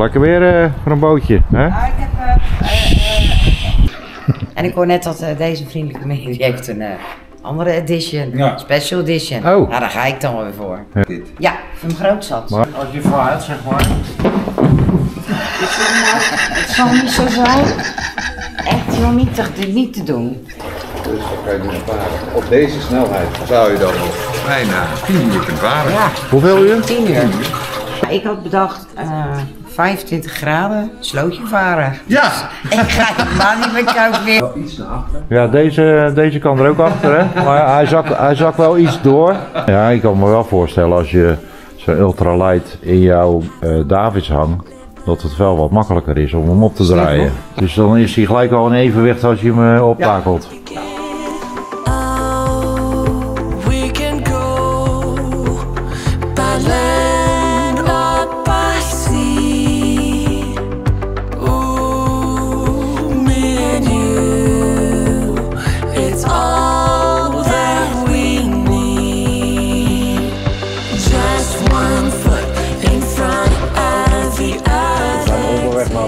lekker weer voor een bootje, hè? Ja, ik heb... En ik hoor net dat deze vriendelijke meneer, die heeft een andere edition, special edition. Oh. Nou, daar ga ik dan wel weer voor. Ja, een groot zat. Maar als je vaart, zeg maar. Het zal niet zo zijn. Echt joh, niet te doen. Dus dan kan je dus varen. Op deze snelheid zou je dan nog bijna 10 uur kunnen varen. Ja. Hoeveel uur? 10 uur. Ik had bedacht 25 graden, slootje varen. Ja! Ik ga helemaal niet met jou weer. Iets naar achter. Ja, deze kan er ook achter, hè? Maar hij zakt wel iets door. Ja, ik kan me wel voorstellen als je zo'n ultralight in jouw Davids hangt, dat het wel wat makkelijker is om hem op te draaien. Dus dan is hij gelijk al in evenwicht als je hem optakelt.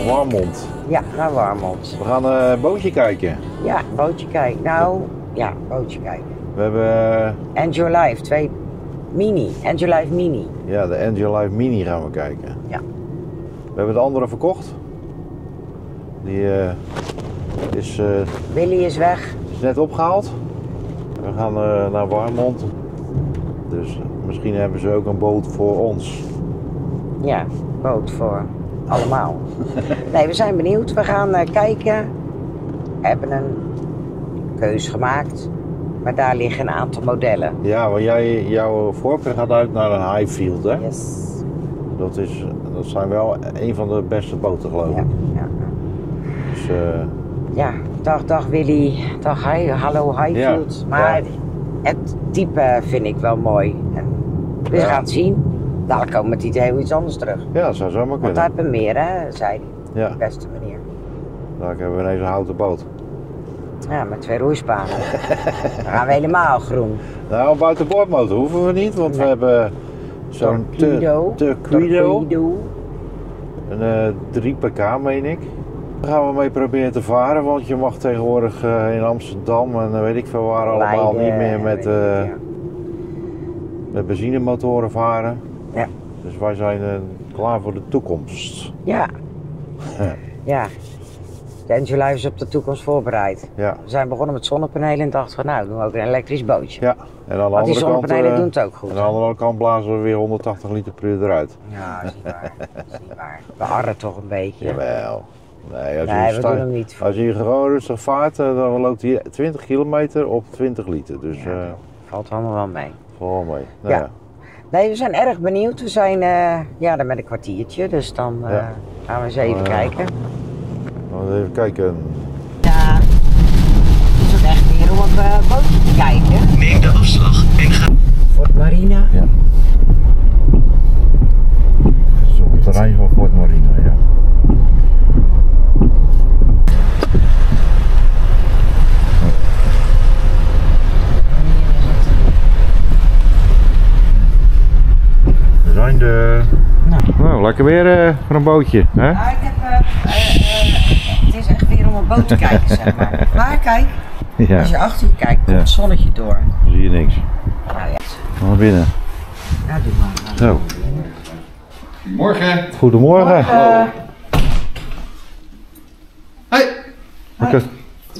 Warmond. Ja, naar Warmond. We gaan een bootje kijken. Ja, bootje kijken. Nou, ja, bootje kijken. We hebben... Enjoy Life 2 Mini. Enjoy Life Mini. Ja, de Enjoy Life Mini gaan we kijken. Ja. We hebben de andere verkocht. Die is Willy is weg. net opgehaald. We gaan naar Warmond. Dus misschien hebben ze ook een boot voor ons. Ja, boot voor allemaal. Nee, we zijn benieuwd. We gaan kijken. We hebben een keus gemaakt. Maar daar liggen een aantal modellen. Ja, want jouw voorkeur gaat uit naar een Highfield, hè? Yes. Dat zijn wel een van de beste boten, geloof ik. Ja, ja. Dus, ja, dag Willy. Dag hallo Highfield. Ja, maar ja. Het type vind ik wel mooi. En we gaan het zien. Dadelijk komen we met iets heel iets anders terug. Ja, dat zou zomaar Want kunnen. daar hebben we meer, hè, zei hij. Ja. Op de beste manier. Daar hebben we ineens een houten boot. Ja, met 2 roeispanen. Dan gaan we helemaal groen. Nou, een buitenboordmotor hoeven we niet, want we hebben zo'n Torqeedo. Een 3 pk, meen ik. Daar gaan we mee proberen te varen, want je mag tegenwoordig in Amsterdam en weet ik veel waar allemaal niet meer met benzinemotoren varen. Ja. Dus wij zijn klaar voor de toekomst. Ja. Ja. De Enjoy Life is op de toekomst voorbereid. Ja. We zijn begonnen met zonnepanelen en dachten van nou, doen we ook een elektrisch bootje. Ja. En aan de Want die andere zonnepanelen kant, doen het ook goed. En aan de andere kant blazen we weer 180 liter per uur eruit. Ja, dat is niet waar. Dat is niet waar. We harren toch een beetje. Jawel. Nee, Nee, we doen hem niet. Als je gewoon rustig vaart, dan loopt hij 20 kilometer op 20 liter. Dus Valt allemaal wel mee. vooral mee. Nou, Ja. Nee, we zijn erg benieuwd. We zijn er met een kwartiertje, dus dan gaan we eens even kijken. Laten we even kijken. Ja, het is ook echt weer om een bootje te kijken. Neem de afslag en ga... Fort Marina. Ja. Het is op het terrein van Fort Marina, ja. We zijn er. Nou, lekker weer voor een bootje, hè? Ja, ik heb, het is echt weer om een boot te kijken, zeg maar. Maar kijk, Ja. als je achter je kijkt, komt het zonnetje door. Dan zie je niks. Nou ja, Gaan we binnen. nou doe maar. Zo. Morgen. Goedemorgen. Hoi. Lekker.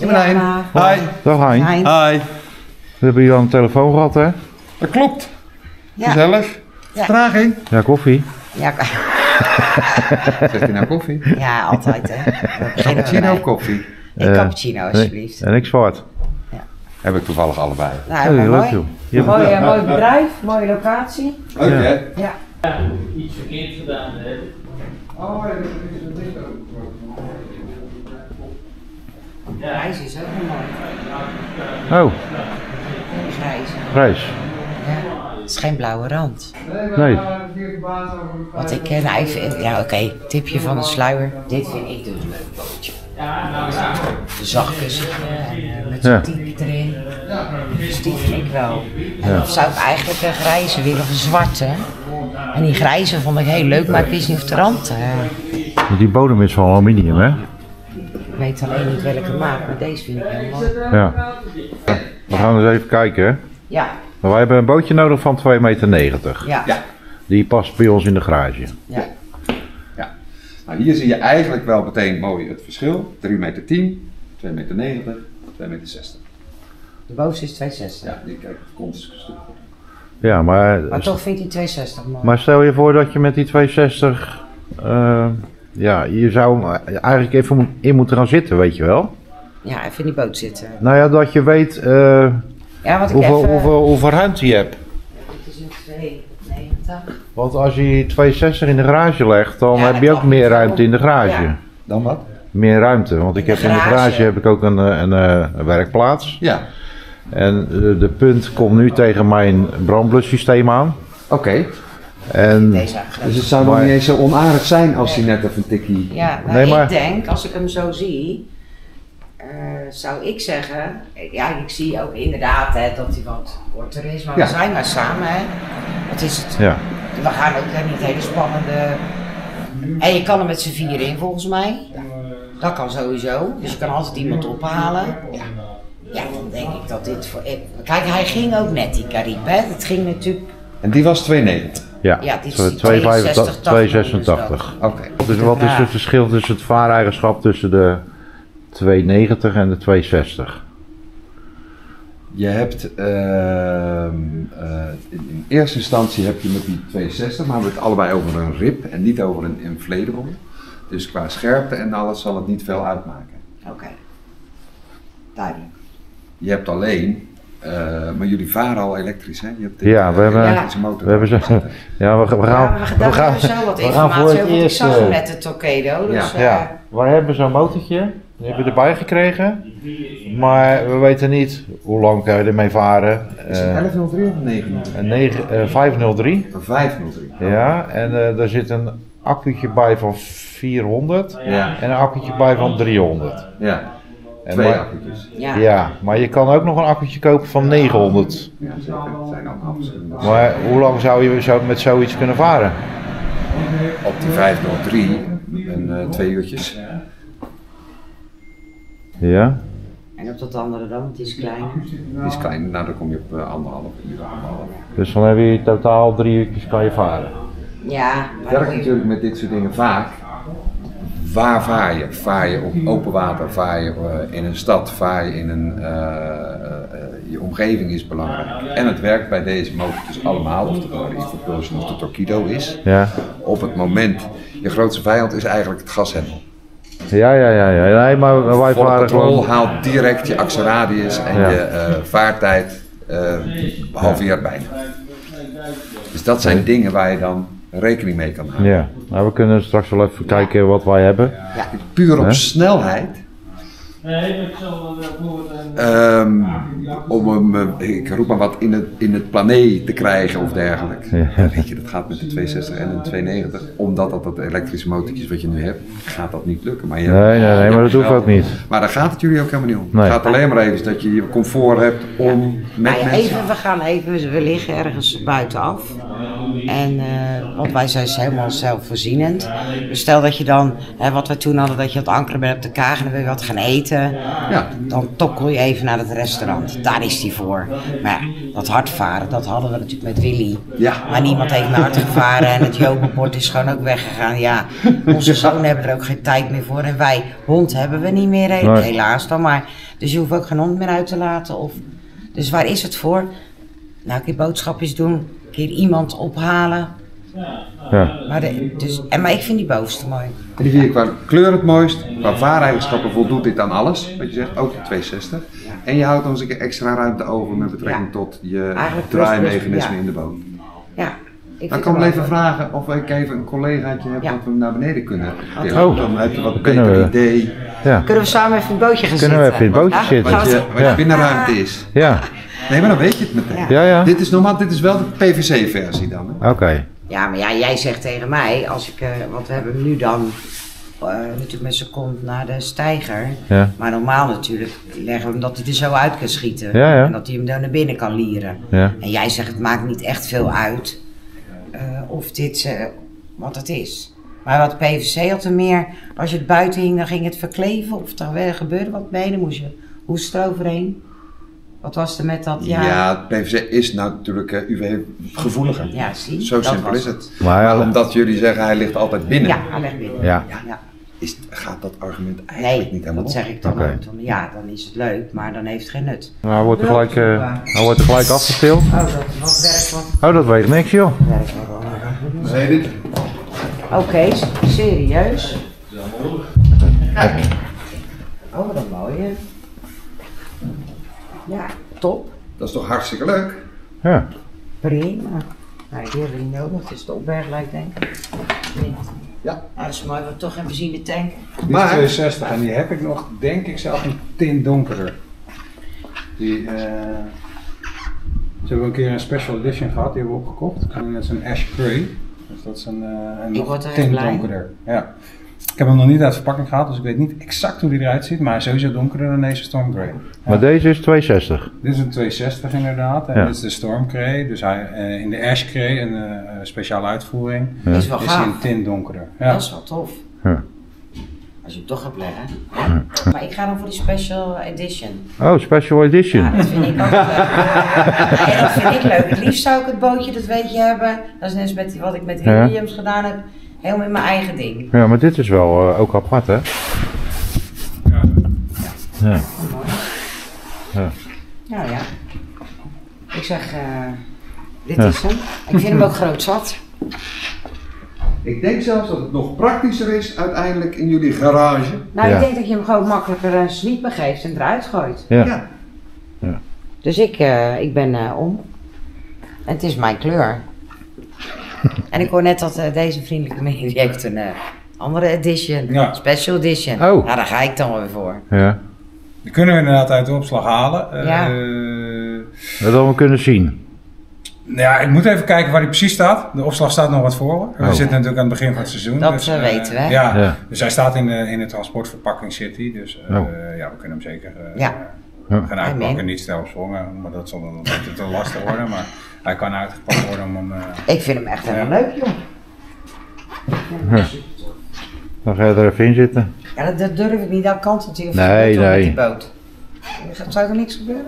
Marijn. Ja, Hi. Dag Hein. Hein. Hi. We hebben hier aan de telefoon gehad, hè? Dat klopt. Ja. Gezellig. Ja. Vertraging. Ja, koffie. Ja, Zegt u nou koffie? ja, altijd hè. Cappuccino of koffie? Een cappuccino alsjeblieft. En ik zwart. Heb ik toevallig allebei. Nou, Hey, helemaal leuk, mooi. joh. Mooi bedrijf, mooie locatie. Leuk hè? Ja. Iets verkeerd gedaan hebben. Oh, dat is een ding ook. De reis is ook wel mooi. Oh, Grijs. prijs. Ja. Het is geen blauwe rand. Nee. Wat ik ken, ja oké, tipje van de sluier. Dit vind ik dus een leuk bootje. De zachtkussentje met zo'n Ja. type erin. Dus die vind ik wel. En of zou ik eigenlijk een grijze willen of een zwarte? En die grijze vond ik heel leuk, maar ik wist niet of de rand Die bodem is van aluminium, hè? Ik weet alleen niet welke maat, maar deze vind ik heel mooi. Ja. We gaan eens even kijken, hè? Ja, Maar wij hebben een bootje nodig van 2,90 meter. ja, Ja. Die past bij ons in de garage. ja. Nou, hier zie je eigenlijk wel meteen mooi het verschil. 3,10 meter, 2,90 meter, 2,60 meter. De bovenste is 260. Ja, die kijk, het komt een stuk. Ja, Maar toch vindt hij 260 mooi. maar stel je voor dat je met die 260... ja, je zou hem eigenlijk even in moeten gaan zitten, weet je wel? Ja, even in die boot zitten. Nou ja, dat je weet Ja, want ik hoeveel ruimte je hebt. Het is een 290. Want als je die 260 in de garage legt, dan Ja, heb je dat ook kan. meer ruimte in de garage. Ja. Dan wat? Meer ruimte, want ik heb in de garage heb ik ook een werkplaats. Ja. En de punt komt nu tegen mijn brandblussysteem aan. Oké. En Deze Dus het zou nog niet eens zo onaardig zijn als hij net even een tikkie... Ja, nou, Nee, maar- ik denk, als ik hem zo zie, zou ik zeggen, ja, ik zie ook inderdaad hè, dat hij wat korter is, maar Ja. we zijn maar samen, hè. Wat is het? ja, We gaan ook niet hele spannende... En je kan er met z'n vieren in, volgens mij. Dat kan sowieso, dus je kan altijd iemand ophalen. Ja, dan denk ik dat dit voor... Kijk, hij ging ook net, die Carib, hè. Het ging natuurlijk... En die was 2,90. ja. Ja, dit is Zo, die 2,85, 2,86. Oké. Dus wat is Ja. het verschil tussen het vaareigenschap tussen de 290 en de 260? Je hebt in eerste instantie heb je met die 260, maar we hebben het allebei over een rib en niet over een inflatable. Dus qua scherpte en alles zal het niet veel uitmaken. Oké. Duidelijk. Je hebt alleen, maar jullie varen al elektrisch, hè? Je hebt Ja, we hebben- elektrische motor. We hebben zo, ja, we gaan, Ja, we gaan zo wat we gaan voor informatie het over, want ik eerst. zag hem net de Torpedo, dus Ja, wij hebben zo'n motortje, die hebben we erbij gekregen, maar we weten niet hoe lang kan je ermee varen. Is het 1103 of 903? 503, Een 503. ja, en daar zit een accu'tje bij van 400 Ja. en een accu'tje bij van 300. Ja. En 2 maar- accu'tjes. ja. Ja, maar je kan ook nog een accu'tje kopen van 900. Ja, zeker. Dat zijn allemaal verschillende. Maar hoe lang zou je met zoiets kunnen varen? Op die 503, een 2 uurtjes. Ja, En op dat andere dan, want die is klein. Die is klein, nou dan kom je op 1,5 uur. dus dan heb je totaal 3 uurtjes kan je varen. Ja, Het maar werkt natuurlijk met dit soort dingen vaak. Waar vaar je? Vaar je op open water? Vaar je in een stad? Vaar je in een... je omgeving is belangrijk. En het werkt bij deze motortjes allemaal, of het nou de Propulsion of de Torqeedo is. Ja, Op het moment, je grootste vijand is eigenlijk het gashendel. ja. Nee, maar wij Volle varen controle gewoon. haalt direct je actieradius en Ja. je vaartijd halveert bijna. Dus dat zijn dingen waar je dan rekening mee kan houden. Ja, nou, we kunnen straks wel even kijken wat wij hebben. Puur op Hè? snelheid. Nee, ik zal voor Om hem, ik roep maar wat, in het planeet te krijgen of dergelijke. Ja. Ja, weet je, dat gaat met de 260 en de 290. Omdat dat elektrische motortjes wat je nu hebt, gaat dat niet lukken. Maar Nee, maar dat hoeft ook niet. Maar daar gaat het jullie ook helemaal niet om. Nee. Het gaat alleen maar even dat je je comfort hebt om met Nou ja, mensen... we gaan even, we liggen ergens buitenaf. En, want wij zijn helemaal zelfvoorzienend. Dus stel dat je dan, wat we toen hadden, dat je aan het ankeren bent op de kaag en dan wil je wat gaan eten. Ja. Dan tokkel je even naar het restaurant. Daar is die voor. Maar ja, dat hardvaren, dat hadden we natuurlijk met Willy. Ja. Maar niemand heeft naar hard gevaren en het Jobelbord is gewoon ook weggegaan. Ja, onze zonen hebben er ook geen tijd meer voor. En wij, hond hebben we niet meer, Nee. helaas dan. Maar, dus je hoeft ook geen hond meer uit te laten. Dus waar is het voor? Nou, een keer boodschapjes doen, een keer iemand ophalen. Ja. Maar ik vind die bovenste mooi. En die vind je qua kleur het mooist, qua vaareigenschappen voldoet dit aan alles. Wat je zegt, ook de 260. En je houdt nog eens een keer extra ruimte over met betrekking Ja. tot je Eigenlijk draaimechanisme ja. in de boot. Ja, ik Dan vind kan ik hem even wel vragen of ik even een collegaatje heb Ja. dat we hem naar beneden kunnen tillen. Oh. Dan heb je wat Kunnen beter we. idee Ja. Kunnen we samen even in het bootje gaan Kunnen we zitten? even in het bootje zitten? wat je Ja. binnenruimte is. Ja, Nee, maar dan weet je het meteen. ja. Dit is normaal, dit is wel de PVC-versie dan. Hè? Oké. Ja, maar ja, jij zegt tegen mij, als ik, want we hebben hem nu dan natuurlijk met zijn kont naar de steiger. Ja. Maar normaal natuurlijk leggen we hem dat hij er zo uit kan schieten. Ja. En dat hij hem dan naar binnen kan lieren. Ja. En jij zegt het maakt niet echt veel uit of dit wat het is. Maar wat PVC had er meer, als je het buiten hing, dan ging het verkleven of er gebeurde wat mee, dan moest je hoest eroverheen. Wat was er met dat? Ja, PVC is natuurlijk UV-gevoeliger. Ja, zie. Zo simpel is het. Maar omdat jullie zeggen hij ligt altijd binnen. Ja, hij ligt binnen. Ja. Gaat dat argument eigenlijk niet helemaal dat zeg ik dan ook. Ja, dan is het leuk, maar dan heeft het geen nut. Nou, hij wordt er gelijk afgestild. Oh, dat werkt wat. Oh, dat weegt niks, joh. Werkt wel. Oké, serieus. Kijk. Oh, wat een mooie. Ja, top. Dat is toch hartstikke leuk? Ja. Prima. Nou, die hebben we niet nodig. Het is de opberglijn, denk ik. Ja. Nou, dat is mooi, we toch een benzinetank. Die is 62 en die heb ik nog, denk ik, zelf een tint donkerder. Die, ze hebben een keer een special edition gehad, die hebben we opgekocht. En dat is een ash gray. Dus dat is een tint donkerder. Ja. Ik heb hem nog niet uit de verpakking gehad, dus ik weet niet exact hoe die eruit ziet, maar hij is sowieso donkerder dan deze Storm Grey. Ja. Maar deze is 260. Dit is een 260 inderdaad, en dit is de Storm Grey, dus hij, in de Ash Grey, een speciale uitvoering, Is wel is gaaf. hij een tint donkerder. Ja. Dat is wel tof. Ja. Als je hem toch gaat leggen. Maar ik ga dan voor die special edition. Oh, special edition. Ja, dat vind ik ook leuk. Nee, dat vind ik leuk. Het liefst zou ik het bootje, dat weet je, hebben. Dat is net als met wat ik met Williams gedaan heb. Helemaal in mijn eigen ding. Ja, maar dit is wel ook apart, hè? Ja. Ja. Mooi. Ja. Nou ja. Ik zeg, dit is hem. Ik vind hem ook groot zat. Ik denk zelfs dat het nog praktischer is uiteindelijk in jullie garage. Nou, Ja. ik denk dat je hem gewoon makkelijker een sweeper geeft en eruit gooit. Ja. Dus ik ben om. En het is mijn kleur. En ik hoor net dat deze vriendelijke meneer, die heeft een andere edition. Ja. Special edition. Oh. Nou, daar ga ik dan weer voor. Ja. Die kunnen we inderdaad uit de opslag halen. Ja. Dat hadden we kunnen zien. Ja, ik moet even kijken waar die precies staat. De opslag staat nog wat voor. We Oh. zitten natuurlijk aan het begin van het seizoen. Dat dus, weten we. Ja, Ja. dus hij staat in de transportverpakking City. Dus Oh. ja, we kunnen hem zeker Ja. gaan uitpakken. Amen. Niet snel op sprongen, maar dat zal dan een beetje te lastig worden. Maar hij kan uitgepakt worden om hem... Ik vind hem echt helemaal leuk, joh. Ja. Dan ga je er even in zitten. Ja, dat durf ik niet. Dat kant natuurlijk. Nee, Met nee. die boot. Zou er niks gebeuren?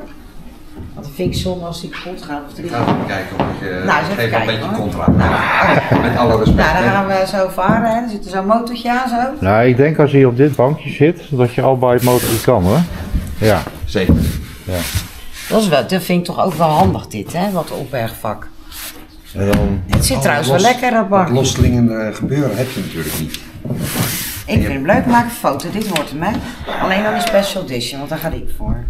Want dan vind ik zonde als die kapot gaat of drie. Ik ga even kijken of ik Nou, eens even geef een kijken, beetje hoor. contra. Nou, Met alle respect. Nou, dan hè. gaan we zo varen. Hè. Er zit er zo'n motortje aan zo. Nou, ik denk als je op dit bankje zit, dat je al bij het motortje kan, hoor. Ja. Zeker. Dat vind ik toch ook wel handig dit, hè? Wat opbergvak. En dan... Het zit trouwens wel lekker, dat Dat bakje. losslingende gebeuren heb je natuurlijk niet. Ik vind hem leuk, maak een foto. Dit wordt hem, hè? Alleen dan die special edition, want daar ga ik voor.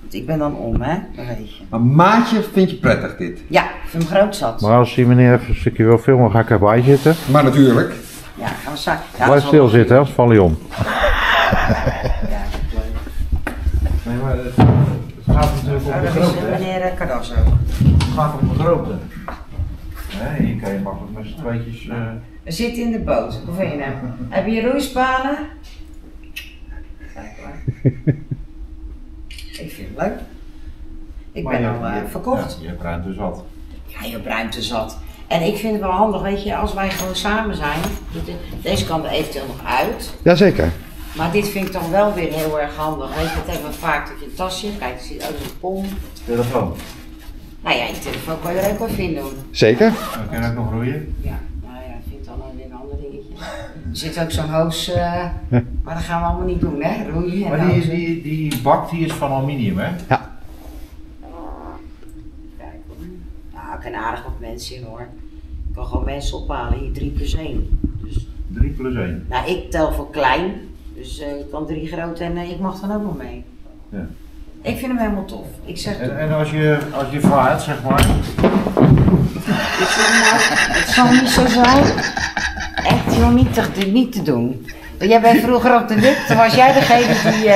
Want ik ben dan om, hè? Dat weet je. Maar maatje vind je prettig dit. Ja, ik vind hem groot zat. Maar als die meneer even een stukje wil filmen, ga ik erbij zitten. Maar natuurlijk. Ja, gaan we straks. Ja, Blijf stil zitten, hè, anders val je om. Ja, dat is leuk. Nee, maar het gaat natuurlijk Oh, dat is meneer Cardozo. Het gaat om de grootte. Nee, hier kan je makkelijk met z'n tweetjes... We zitten in de boot. Hoe vind je hem? Heb je roeispanen? Kijk maar. Ik vind het leuk. Ik ben al verkocht. Je hebt ruimte zat. Ja, je hebt ruimte zat. En ik vind het wel handig, weet je, als wij gewoon samen zijn. Deze kan er eventueel nog uit. Jazeker. Maar dit vind ik dan wel weer heel erg handig. Weet je, dat hebben we vaak dat je een tasje. Kijk, er zit ook een pom. Telefoon. Nou ja, je telefoon kan je er ook wel in doen. Zeker. Dan kan ik nog roeien. Ja, nou ja, ik vind dan weer een ander dingetje. Er zit ook zo'n hoos, maar dat gaan we allemaal niet doen, hè? Roeien en Maar hozen. die bak die is van aluminium, hè? Kijk hoor. Nou, ik ken aardig wat mensen in hoor. Ik kan gewoon mensen ophalen, hier 3+1. Dus, 3+1. nou, ik tel voor klein, dus ik kan 3 groot en ik mag dan ook nog mee. Ja. Ik vind hem helemaal tof. Ik zeg En als je vaart, zeg maar. ik zeg nou, het zal niet zo zijn. Echt joh, niet te doen. Jij bent vroeger op de WIP, toen was jij degene die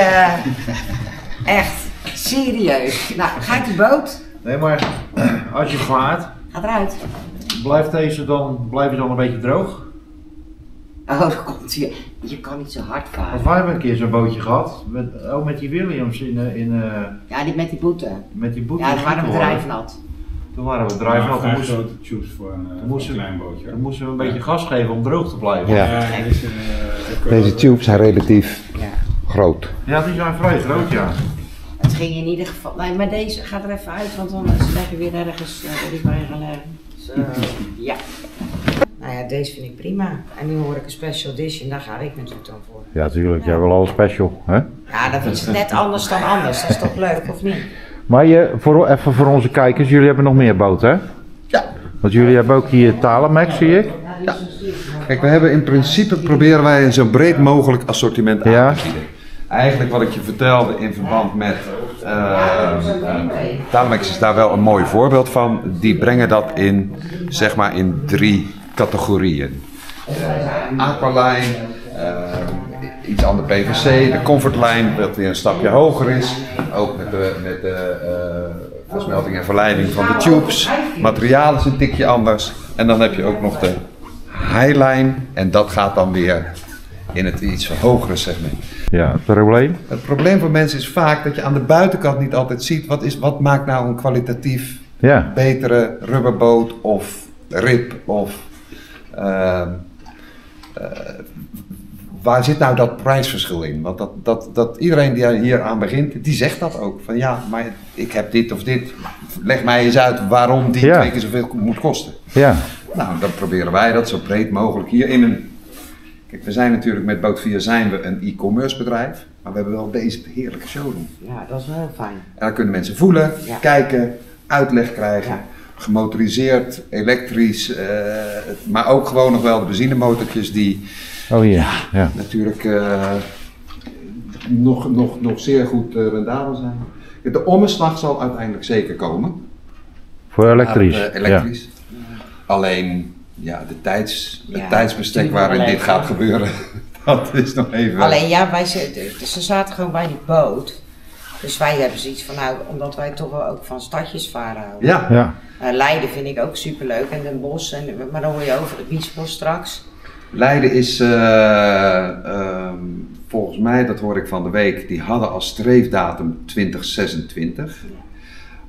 echt serieus. Nou, ga ik de boot? Nee, maar als je vaart, Ga eruit. blijf je dan een beetje droog? Oh, dan komt hij. Je kan niet zo hard Want varen. wij hebben een keer zo'n bootje gehad, met die Williams Ja, die met die boete. met die boete. Ja, dan waren we bedrijf nat. Toen waren we drijven. Toen moesten we grote tubes voor een klein bootje. Dan moesten we een beetje gas geven om droog te blijven. Ja. Deze tubes zijn relatief groot. Ja, die zijn vrij groot, ja. Het ging in ieder geval. Nee, maar deze gaat er even uit, want anders leg je weer ergens erbij gaan leggen. Dus, ja. Nou ja, deze vind ik prima. En nu hoor ik een special edition, daar ga ik natuurlijk dan voor. Ja, tuurlijk. Jij wil al special, hè? Ja, dat is net anders dan anders. Dat is toch leuk, of niet? Maar even voor onze kijkers, jullie hebben nog meer boten, hè? Ja. Want jullie hebben ook hier Talemex, zie ik. Ja. Kijk, we hebben in principe proberen wij een zo breed mogelijk assortiment aan te bieden. Eigenlijk wat ik je vertelde in verband met Talemex is daar wel een mooi voorbeeld van. Die brengen dat in, zeg maar, in 3 categorieën. Aqualine, iets ander PVC, de Comfortline, wat weer een stapje hoger is. Ook met de versmelting en verleiding van de tubes. Materiaal is een tikje anders. En dan heb je ook nog de Highline en dat gaat dan weer in het iets hogere segment. Ja, het probleem? Het probleem voor mensen is vaak dat je aan de buitenkant niet altijd ziet wat maakt nou een kwalitatief betere rubberboot of rib of waar zit nou dat prijsverschil in? Want dat iedereen die hier aan begint, die zegt dat ook. Van ja, maar ik heb dit of dit. Leg mij eens uit waarom die 2 keer zoveel moet kosten. Ja. Nou, dan proberen wij dat zo breed mogelijk hier in een... Kijk, we zijn natuurlijk met Boot4 zijn we een e-commerce bedrijf, maar we hebben wel deze heerlijke showroom. Ja, dat is wel heel fijn. En daar kunnen mensen voelen, kijken, uitleg krijgen. Gemotoriseerd, elektrisch, maar ook gewoon nog wel de benzinemotortjes die natuurlijk nog zeer goed rendabel zijn. De omslag zal uiteindelijk zeker komen. Voor elektrisch? Elektrisch. Alleen het tijdsbestek waarin dit gaat gebeuren, dat is nog even... Alleen ze zaten gewoon bij die boot. Dus wij hebben zoiets van, nou, omdat wij toch wel ook van stadjes varen houden. Ja. Leiden vind ik ook superleuk en Den Bosch, maar dan hoor je over de Biesbos straks. Leiden is volgens mij, dat hoor ik van de week, die hadden als streefdatum 2026.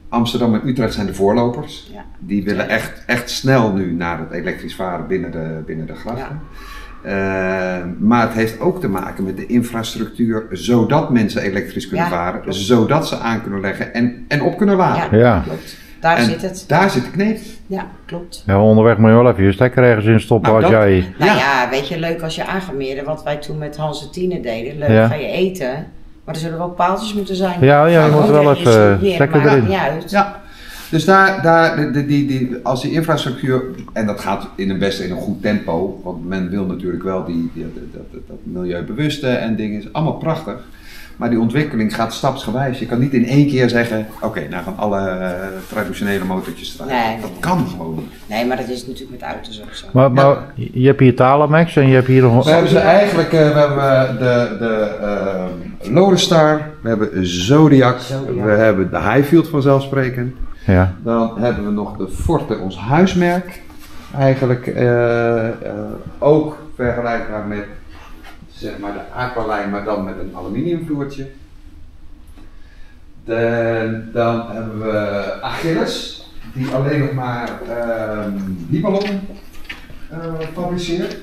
Amsterdam en Utrecht zijn de voorlopers. Ja. Die willen echt snel nu naar het elektrisch varen binnen de grachten. Maar het heeft ook te maken met de infrastructuur, zodat mensen elektrisch kunnen varen, zodat ze aan kunnen leggen en op kunnen laden. Ja, klopt. Daar zit het. Daar zit de kneep. Ja, klopt. Ja, onderweg moet je wel even je stekker ergens in stoppen als jij... Nou ja, weet je, leuk als je aan gaat meren, wat wij toen met Hans en Tine deden. Leuk, ga je eten. Maar er zullen wel paaltjes moeten zijn. Ja, je moet wel even stekker erin. Niet uit. Ja. Dus als die infrastructuur, en dat gaat in een goed tempo, want men wil natuurlijk wel dat milieubewuste en dingen, is allemaal prachtig. Maar die ontwikkeling gaat stapsgewijs. Je kan niet in één keer zeggen, oké, nou gaan alle traditionele motortjes eruit. Nee, dat kan gewoon niet. Nee, maar dat is natuurlijk met auto's ook zo. Maar je hebt hier Talemex en je hebt hier nog... We hebben ze eigenlijk, we hebben de Lodestar, we hebben Zodiac, we hebben de Highfield vanzelfsprekend. Ja. Dan hebben we nog de Forte, ons huismerk. Eigenlijk ook vergelijkbaar met zeg maar de Aqualine, maar dan met een aluminiumvloertje. Dan hebben we Achilles, die alleen nog maar Liballon fabriceert.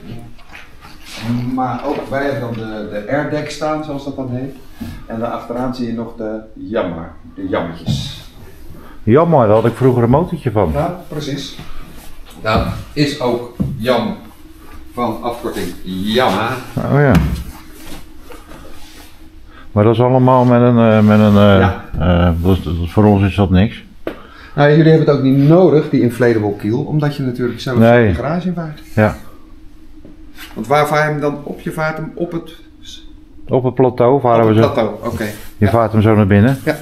Maar ook wij hebben dan de airdeck staan, zoals dat dan heet. En daarachteraan zie je nog de jammetjes. Jammer, daar had ik vroeger een motortje van. Ja, precies. Dat is ook Jan van afkorting Yamaha. Oh ja. Maar dat is allemaal voor ons is dat niks. Nou, jullie hebben het ook niet nodig, die inflatable kiel, omdat je natuurlijk zelf in de garage in vaart. Ja. Want waar vaar je hem dan op? Je vaart hem op het... Op het plateau varen we zo. Op het plateau, oké. Je vaart hem zo naar binnen. Ja.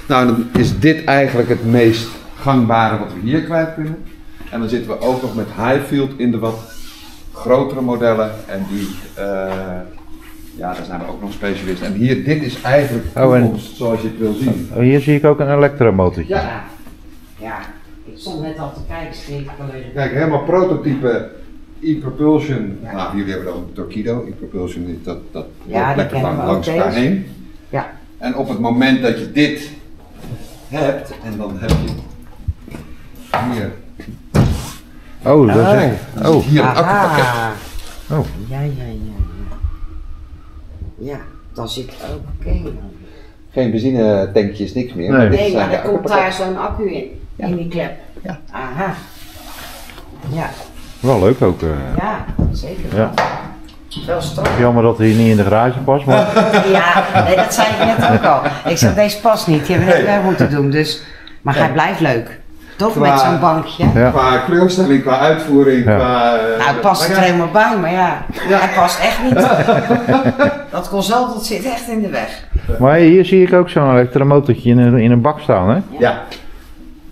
Nou, dan is dit eigenlijk het meest gangbare wat we hier kwijt kunnen. En dan zitten we ook nog met Highfield in de wat grotere modellen. En die, daar zijn we ook nog specialisten. En hier, dit is eigenlijk zoals je het wil zien. Hier zie ik ook een elektromotortje. Ja, ik stond net al te kijken, collega. Kijk, helemaal prototype e-propulsion. Ja. Nou, jullie hebben dan Torqeedo. E-propulsion, dat loopt lekker langs elkaar heen. Ja. En op het moment dat je dit hebt, en dan heb je Hier. Oh, dat is echt. Dat is hier het accupakket. Oh. Ja. Ja, dan zit oké. Geen benzinetankjes, niks meer. Nee. Dit Nee, zijn maar de er komt accupakketten. daar zo'n accu in die klep. Ja. Aha. Ja, Wel leuk ook. ja, zeker. Ja. Wel strak. Jammer dat hij niet in de garage past, maar Ja, nee, dat zei ik net ook al. Ik zeg, deze past niet, die hebben we net moeten doen. Dus, maar hij blijft leuk. Toch met zo'n bankje? ja. Qua kleurstelling, qua uitvoering, Ja. qua... Nou, het past er helemaal bij, maar ja, hij past echt niet. Dat consult, dat zit echt in de weg. Maar hier zie ik ook zo'n elektromotortje in een bak staan, hè? Ja,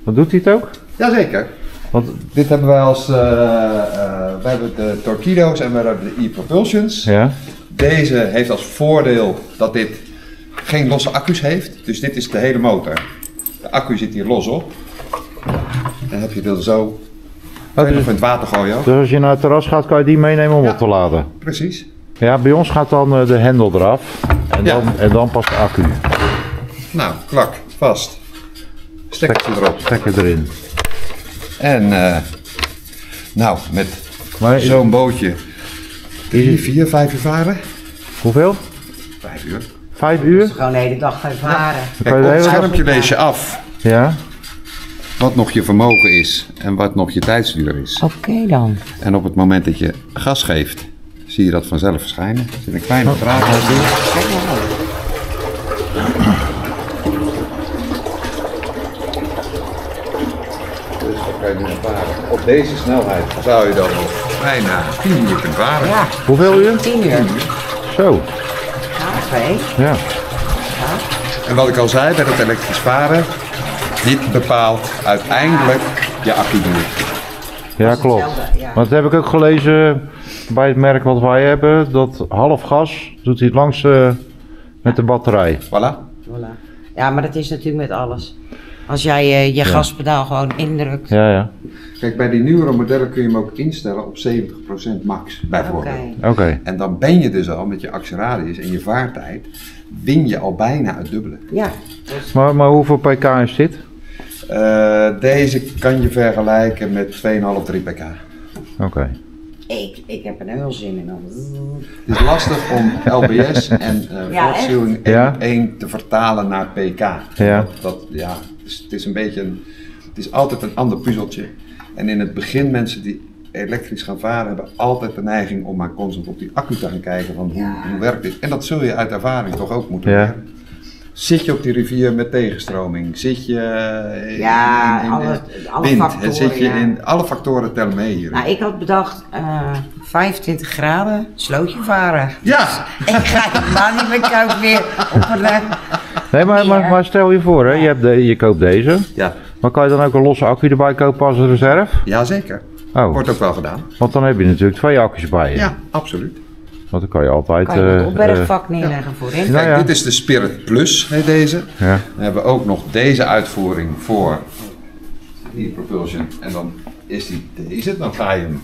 Wat doet hij het ook? jazeker. Want, Dit hebben wij als... wij hebben de Torqeedo's en we hebben de e-propulsions. ja. Deze heeft als voordeel dat dit geen losse accu's heeft. Dus dit is de hele motor. De accu zit hier los op. Dan heb je dit zo. Kan je nog in het water gooien ook. Dus als je naar het terras gaat, kan je die meenemen om Ja. op te laden. Precies. Ja, bij ons gaat dan de hendel eraf en dan pas de accu. Nou, klak, vast. Stekkertje erop. Stekker erin. En nou, met Maar zo'n bootje 3, 4, 5 uur varen. hoeveel? 5 uur. 5 uur? Gewoon de hele dag gaan varen. Kijk, je op de het hele schermpje lees je af Ja. wat nog je vermogen is en wat nog je tijdsduur is. Oké dan. En op het moment dat je gas geeft, zie je dat vanzelf verschijnen. Er zit een kleine vertraging in. Dus dan kan je nu varen. Op deze snelheid zou je dan nog bijna 10 uur kunnen varen. Ja, Hoeveel uur? 10 uur. Zo. Oké. Ja. En wat ik al zei bij het elektrisch varen, dit bepaalt uiteindelijk je accuduur. Ja, klopt. hetzelfde, ja. Maar dat heb ik ook gelezen bij het merk wat wij hebben. Dat half gas doet hij het langs met de batterij. Voilà. Voilà. Ja, maar dat is natuurlijk met alles. Als jij je gaspedaal gewoon indrukt. Ja, ja. Kijk, bij die nieuwere modellen kun je hem ook instellen op 70% max, bijvoorbeeld. Oké. Oké. En dan ben je dus al met je actieradius en je vaartijd, win je al bijna het dubbele. Ja. Maar hoeveel pk is dit? Deze kan je vergelijken met 2,5, 3 pk. Oké. Ik heb er heel zin in. Het is lastig om LBS en Ja, voortstuwing Ja. 1 te vertalen naar pk. Ja. Ja, het is een beetje het is altijd een ander puzzeltje. En in het begin mensen die elektrisch gaan varen hebben altijd de neiging om maar constant op die accu te gaan kijken van hoe werkt dit. En dat zul je uit ervaring toch ook moeten Ja. leren. Zit je op die rivier met tegenstroming? Zit je Ja, in alle wind? factoren, Zit je ja. in alle factoren tellen mee hier? Nou, ik had bedacht 25 graden, slootje varen. Ja! Ik ga helemaal niet meer koud weer op een... Nee, maar stel je voor, hè, je koopt deze. Ja, Maar kan je dan ook een losse accu erbij kopen als reserve? jazeker. Oh, Wordt ook wel gedaan. want dan heb je natuurlijk 2 accu's bij je. Ja, absoluut. Want dan kan je altijd... Kan je een opbergvak neerleggen voorin? Nou Kijk, ja. dit is de Spirit Plus, heet deze. Ja. Dan hebben we ook nog deze uitvoering voor die propulsion. En dan is die deze. Dan ga je hem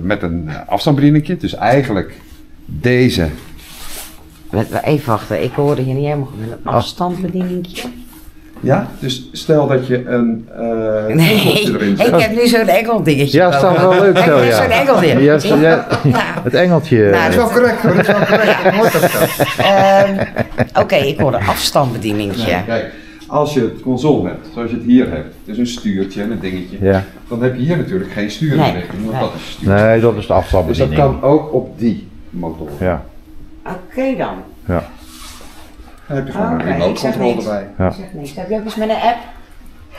met een afstandsbedieningje. Dus eigenlijk deze. Even wachten, ik hoorde je niet helemaal goed. Met een afstandsbedieningje? Ja, dus stel dat je een Nee, engeltje erin zet. ik heb nu zo'n engeldingetje. Ja, staat wel leuk Ik zo, heb ja. zo'n engelding. Ja, het engeltje. Nou, Dat is wel correct hoor, dat is wel correct. Dat hoort ook zo. Oké, ik hoorde afstandsbedieningje. Kijk, als je het console hebt, zoals je het hier hebt, dus een stuurtje en een dingetje, Ja. dan heb je hier natuurlijk geen stuurinrichting, want Nee. dat is stuur. Nee, dat is de Dus dat afstandsbediening. kan ook op die motor. Ja, Oké dan. ja. Dan heb je gewoon Oké, een remote ik zeg control niks. erbij. Ja. Ik zeg niks. Heb je ook eens met een app?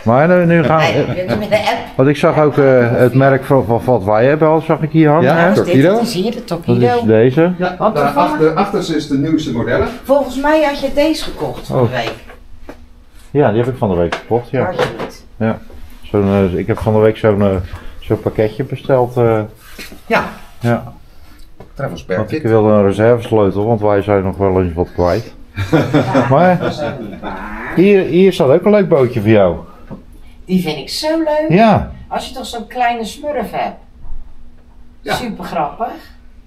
Maar nu gaan Nee, heb je eens met een app? want ik zag ook het merk van wat wij hebben al, zag ik hier hangen. Ja, hè? toch. Dit Torqeedo? is hier de Dat is Torqeedo. deze. Ja, Want daarachter is de nieuwste modellen. Volgens mij had je deze gekocht van de Oh. week. Ja, die heb ik van de week gekocht. Ja. Had je niet. Ik heb van de week zo'n pakketje besteld. Ja, Ja. Travels Want ik Berkit. wilde een reservesleutel, want wij zijn nog wel eens wat kwijt. Maar Dat is ook niet waar. hier staat ook een leuk bootje voor jou. Die vind ik zo leuk. Ja, Als je toch zo'n kleine smurf hebt. Ja. Super grappig.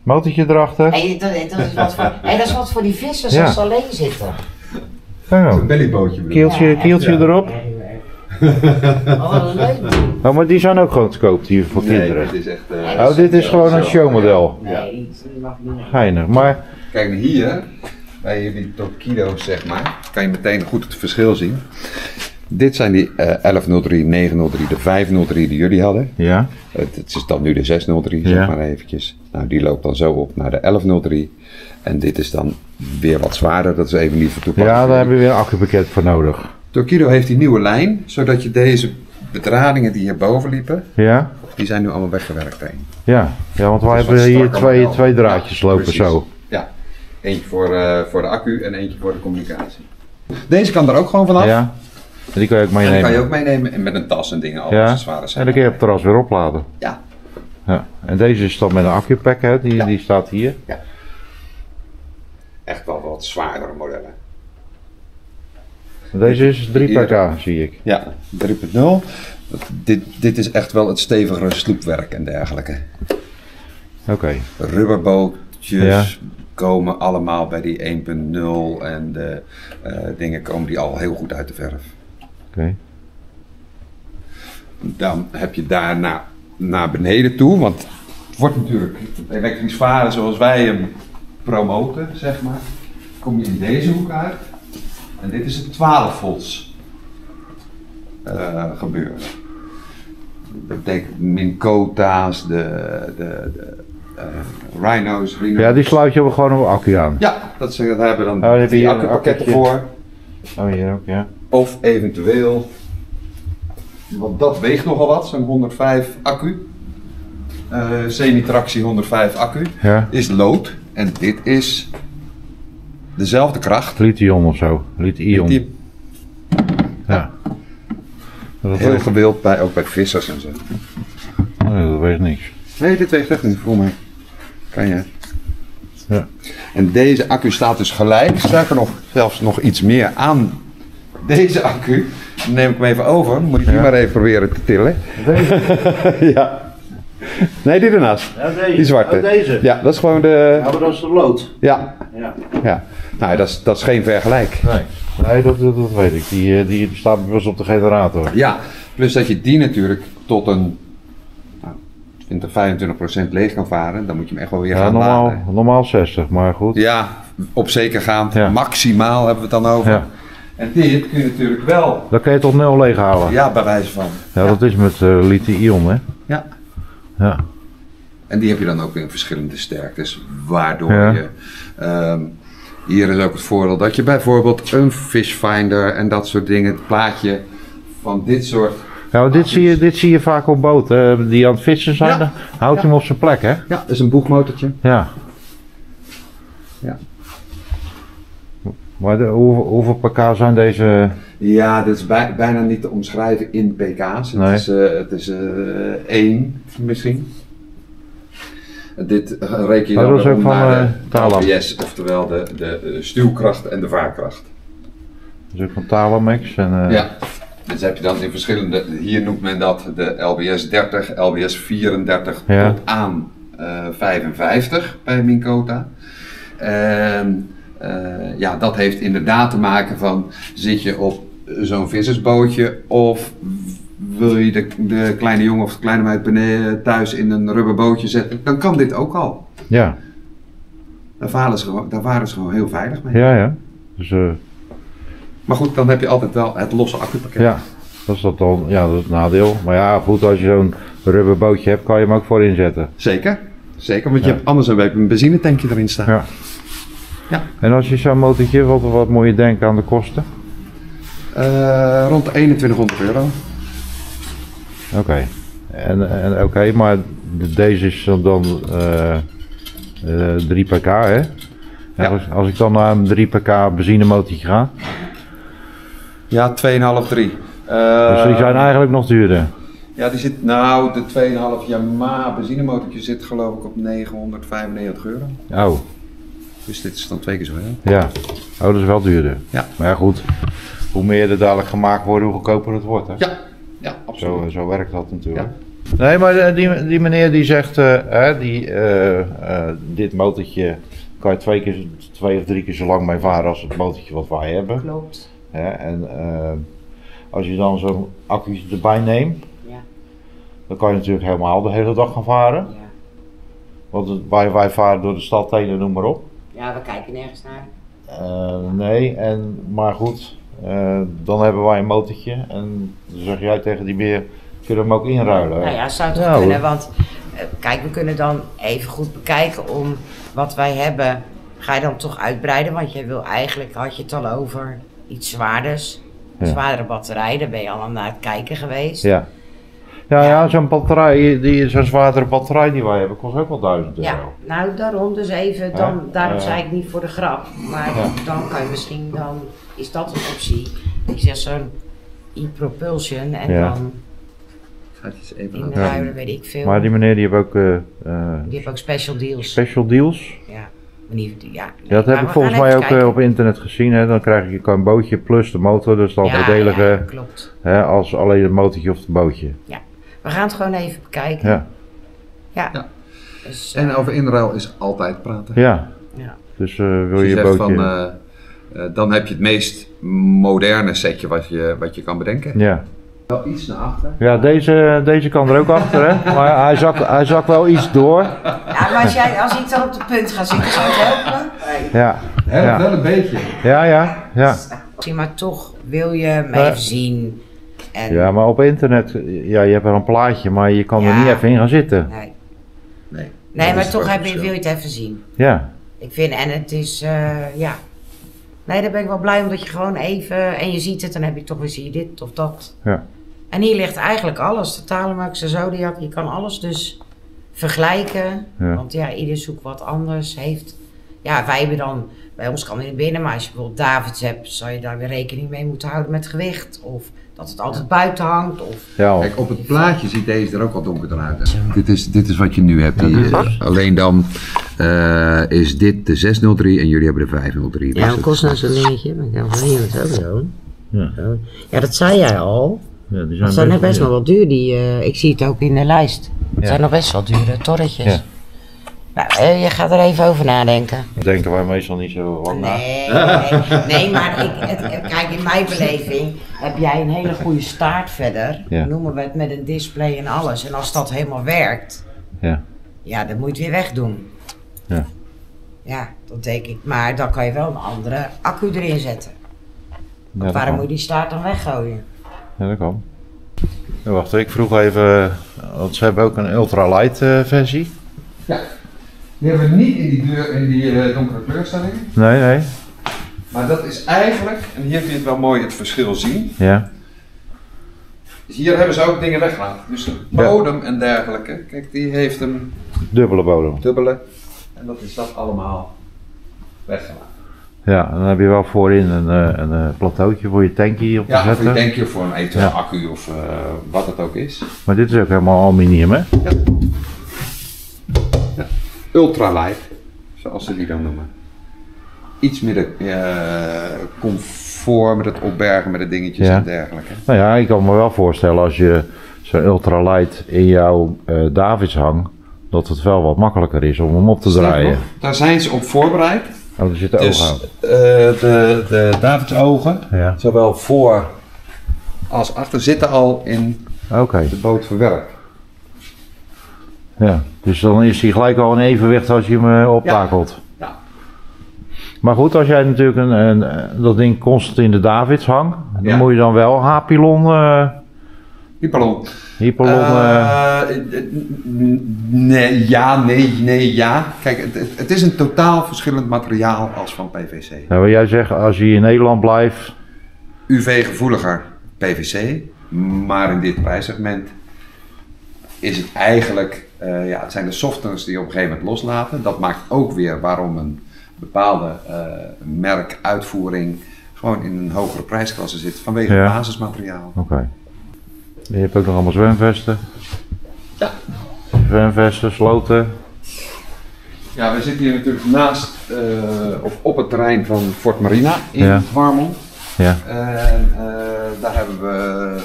motortje erachter. Hey, dat is wat voor, hey, dat is wat voor die vissers Ja. als ze alleen zitten. Oh, Een bellybootje bedoel ik. kieltje erop. Oh, nee. Oh, maar die zijn ook gewoon te koop, die voor kinderen. dit is echt... Oh, dit is gewoon een showmodel. Nee, die mag niet meer. Geinig, maar Kijk, hier, bij jullie Tokido's zeg maar, kan je meteen goed het verschil zien. Dit zijn die 1103, 903, de 503 die jullie hadden. ja, Het is dan nu de 603, Ja. zeg maar eventjes. Nou, die loopt dan zo op naar de 1103. En dit is dan weer wat zwaarder, dat is even niet voor toepassing. ja, daar hebben we weer een accupakket voor nodig. Tokido heeft die nieuwe lijn, zodat je deze bedradingen die hierboven liepen, Ja, die zijn nu allemaal weggewerkt heen. ja, ja, want wij Het is hebben wat hier strakker twee, model. twee draadjes Ja, lopen precies. zo. Ja, eentje voor de accu en eentje voor de communicatie. Deze kan er ook gewoon vanaf. Ja, en die kan je ook En die kan je meenemen. ook meenemen en met een tas en dingen, alles Ja, zware en zijn. dan kun je op het terras weer opladen. Ja, Ja. En deze is dan met een accupack, hè? Die staat hier. echt wel wat zwaardere modellen. En deze is 3 pk, zie ik. Ja, 3.0. Dit is echt wel het stevigere sloepwerk en dergelijke. Oké. Rubberbootjes Ja. komen allemaal bij die 1.0 en de dingen komen die al heel goed uit de verf. Oké. Dan heb je daarna naar beneden toe, want het wordt natuurlijk elektrisch varen zoals wij hem promoten, zeg maar. Kom je in deze hoek uit en dit is het 12 volts gebeuren. Dat betekent Minkota's, de Rhino's. Ja, die sluit je gewoon op accu aan. Ja, dat hebben dan dan heb je die hier een accupakketten accupje. voor. Oh, hier ook, ja. Of eventueel, want dat weegt nogal wat, zo'n 105 accu. Semi-tractie 105 accu. Ja. Is lood en dit is dezelfde kracht. Lithium of zo. Lithium. Die Ja. Dat heel weegt, gewild bij, ook bij vissers en zo. nee, dat weegt niks. Nee, dit weegt echt niet voor mij. Kan je. Ja. En deze accu staat dus gelijk, sterker nog, zelfs nog iets meer aan deze accu. Dan neem ik hem even over, moet je die maar even proberen te tillen. Ja. Nee, die ernaast. Ja, deze. Die zwarte. Oh, deze. Ja, dat is gewoon de... Ja, maar dat is de lood. Ja, Ja. ja. Nou, dat is geen vergelijk. Nee, dat weet ik. Die staat bewust op de generator. Ja, plus dat je die natuurlijk tot een 20-25% leeg kan varen. Dan moet je hem echt wel weer Ja, gaan laden. normaal 60, maar goed. Ja, op zekergaand. Ja. Maximaal hebben we het dan over. Ja. En dit kun je natuurlijk wel, Dan kun je tot 0 leeg halen. ja, bij wijze van. Ja, dat is met lithium, hè? Ja. Ja. En die heb je dan ook in verschillende sterktes, waardoor Ja. je... hier is ook het voordeel dat je bijvoorbeeld een fishfinder en dat soort dingen, het plaatje van dit soort... Ja, maar dit zie je vaak op boten die aan het vissen zijn. Ja. Dan houdt Ja. hem op zijn plek, hè? Ja, dat is een boegmotortje. Ja. Ja. Maar hoeveel pk zijn deze? Ja, dat is bijna niet te omschrijven in pk's. Nee. Het is 1 misschien. Dit reken je Oh, dan dat is ook om van, naar de Thalam. LBS, oftewel de stuwkracht en de vaarkracht. Dat is ook van Talamex. En, Ja, dus heb je dan in verschillende, hier noemt men dat de LBS 30, LBS 34 Ja. tot aan 55 bij Minkota. En ja, dat heeft inderdaad te maken van, zit je op zo'n vissersbootje of wil je de kleine jongen of de kleine meid beneden thuis in een rubberbootje zetten, dan kan dit ook al. Ja, Daar waren ze gewoon heel veilig mee. ja. Dus Maar goed, dan heb je altijd wel het losse accupakket. ja, dat is dat dan. Ja, dat is het nadeel. Maar ja, goed, als je zo'n rubberbootje hebt, kan je hem ook voor inzetten. Zeker, zeker, want je Ja. hebt anders een benzinetankje erin staan. Ja. Ja. En als je zo'n motortje, wat moet je denken aan de kosten? Rond de 2100 euro. Oké. Oké, maar deze is dan 3 pk, hè? En Ja. als ik dan naar een 3 pk benzinemotortje ga, Ja, 2,5, 3. dus die zijn eigenlijk nog duurder. Ja, die zit, nou, de 2,5 Yamaha benzinemotortje zit geloof ik op 995 euro. Oh, Dus dit is dan 2 keer zo heel. ja. Oh, dat is wel duurder. Ja. Maar ja, goed. Hoe meer er dadelijk gemaakt worden, hoe goedkoper het wordt, hè? Ja, ja, absoluut. Zo werkt dat natuurlijk. Nee, maar die meneer die zegt, dit motortje kan je 2 of 3 keer zo lang mee varen als het motortje wat wij hebben. Klopt. En Als je dan zo'n accu erbij neemt, Ja. dan kan je natuurlijk helemaal de hele dag gaan varen. Ja. Want wij varen door de stad heen, noem maar op. Ja, we kijken nergens naar. Nee, maar goed, dan hebben wij een motortje en dan zeg jij tegen die beer, kun je hem ook inruilen. Nou ja, zou toch Ja, kunnen, hoor. want kijk, we kunnen dan even goed bekijken om wat wij hebben. Ga je dan toch uitbreiden, want jij wil eigenlijk, had je het al over, iets zwaarders. Een Ja. zwaardere batterij, daar ben je al naar het kijken geweest. Ja, ja zo'n batterij, zo'n zwaardere batterij die wij hebben, kost ook wel 1000 euro. Ja, nou daarom dus even, daarom zei ik niet voor de grap, maar dan kan je misschien, dan is dat een optie. Je zegt zo'n e-propulsion en dan Gaat eens even in aan. de ruilen, weet ik veel. Maar die meneer die heeft ook Die heeft ook special deals. special deals. Ja, maar niet, ja, Ja, dat heb ik volgens mij ook op internet gezien. Hè. Dan krijg je een bootje plus de motor, dus dan voordeliger Ja, klopt. als alleen het motortje of het bootje. Ja, we gaan het gewoon even bekijken. Ja, Ja. Dus, En over inruil is altijd praten. ja. ja. Dus wil Als je je je zegt bootje... van, dan heb je het meest moderne setje wat je kan bedenken. Ja. Wel iets naar achter. Ja, deze kan er ook achter, hè? Maar hij zakt wel iets door. Ja, maar als ik dan op de punt ga zitten, zou het helpen? Nee. Ja, Helpt wel een beetje. ja. Maar toch wil je hem even zien. En, Ja, maar op internet, ja, je hebt er een plaatje, maar je kan er Ja. niet even in gaan zitten. Nee, Nee, nee dat maar is toch het wil je verschil. het even zien. Ja, Ik vind, en het is, ja. Nee, daar ben ik wel blij omdat je gewoon even, en je ziet het, dan heb je toch weer, zie je dit of dat. ja. En hier ligt eigenlijk alles, de Talemark, de Zodiac, je kan alles dus vergelijken. Ja. Want ja, ieder zoekt wat anders, heeft, ja, wij hebben dan, bij ons kan het binnen, maar als je bijvoorbeeld Davids hebt, zou je daar weer rekening mee moeten houden met gewicht. Of dat het altijd buiten hangt, of... Ja, Kijk, op het plaatje ziet deze er ook wat donkerder uit. Hè? Dit is wat je nu hebt. Alleen dan is dit de 603 en jullie hebben de 503. Ja, wat kost nou zo'n dingetje? Maar ik dacht, nee, dat is ook zo. Ja. Ja, dat zei jij al. Ja, die Dat zijn nog best wel wat duur, ik zie het ook in de lijst. Het Ja. zijn nog best wel dure torretjes. Ja. Nou, je gaat er even over nadenken. Denken wij meestal niet zo lang na. Nee, maar kijk, in mijn beleving heb jij een hele goede staart verder. Ja. Noemen we het met een display en alles. En als dat helemaal werkt, Ja, ja, dan moet je het weer wegdoen. ja. Ja, dat denk ik. Maar dan kan je wel een andere accu erin zetten. Ja, dat Waarom kan. moet je die staart dan weggooien? Ja, dat kan. Ja, wacht, ik vroeg even, want ze hebben ook een ultralight versie. Ja, die hebben we niet in die donkere kleurstellingen. Nee. Maar dat is eigenlijk, en hier kun je het wel mooi het verschil zien. Ja, Hier hebben ze ook dingen weggelaten. Dus de bodem en dergelijke. Kijk, die heeft een dubbele bodem. dubbele. En dat is dat allemaal weggelaten. Ja, dan heb je wel voorin een plateautje voor je tankje op te Ja, of zetten. je denk je voor een eventueel Ja. accu of wat het ook is. Maar dit is ook helemaal aluminium, hè? Ultralight, zoals ze die dan noemen. Iets meer de comfort met het opbergen met de dingetjes Ja. en dergelijke. Nou ja, ik kan me wel voorstellen als je zo'n ultralight in jouw Davids hangt, dat het wel wat makkelijker is om hem op te draaien. Daar zijn ze op voorbereid. Oh, er zitten Dus ogen aan. de Davids ogen, Ja. zowel voor als achter, zitten al in Oké, de boot verwerkt. ja. Dus dan is hij gelijk al in evenwicht als je hem optakelt. Ja. Maar goed, als jij natuurlijk dat ding constant in de Davids hangt, dan Ja. moet je dan wel H-pylon, Hyperlon. Nee, ja. Kijk, het is een totaal verschillend materiaal als van PVC. Nou, wat jij zegt, als je in Nederland blijft, UV-gevoeliger PVC, maar in dit prijssegment is het eigenlijk, het zijn de softeners die op een gegeven moment loslaten. Dat maakt ook weer waarom een bepaalde merkuitvoering gewoon in een hogere prijsklasse zit vanwege Ja. het basismateriaal. oké. Je hebt ook nog allemaal zwemvesten. Ja. Zwemvesten, sloten. Ja, we zitten hier natuurlijk naast, op het terrein van Fort Marina in Ja. Warmond. Ja, En daar hebben we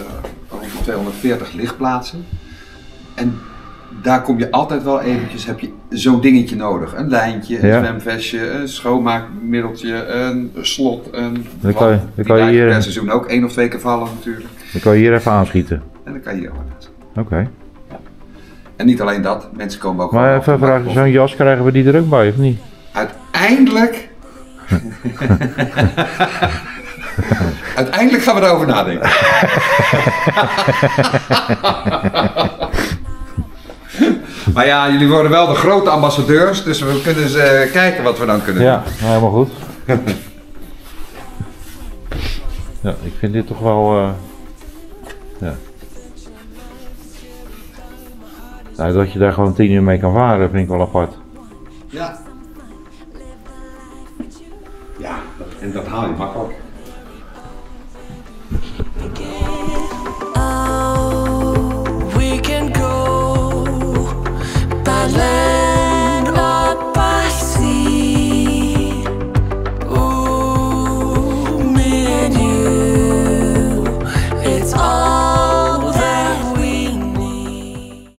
ongeveer 240 lichtplaatsen. En daar kom je altijd wel eventjes, heb je zo'n dingetje nodig. Een lijntje, een Ja. zwemvestje, een schoonmaakmiddeltje, een slot. Dan kan je die hier- per seizoen ook 1 of 2 keer vallen natuurlijk. Dan kan je hier even aanschieten. En dan kan je hier gewoon uit. Oké. En niet alleen dat, mensen komen ook Maar gewoon even op de vragen, markt. zo'n jas krijgen we die er ook bij, of niet? Uiteindelijk... Uiteindelijk gaan we erover nadenken. Maar ja, jullie worden wel de grote ambassadeurs, dus we kunnen eens kijken wat we dan kunnen doen. Ja, nou, helemaal goed. Ja, ik vind dit toch wel... ja. Nou, dat je daar gewoon 10 uur mee kan varen, vind ik wel apart. Ja. Ja, en dat haal je makkelijk.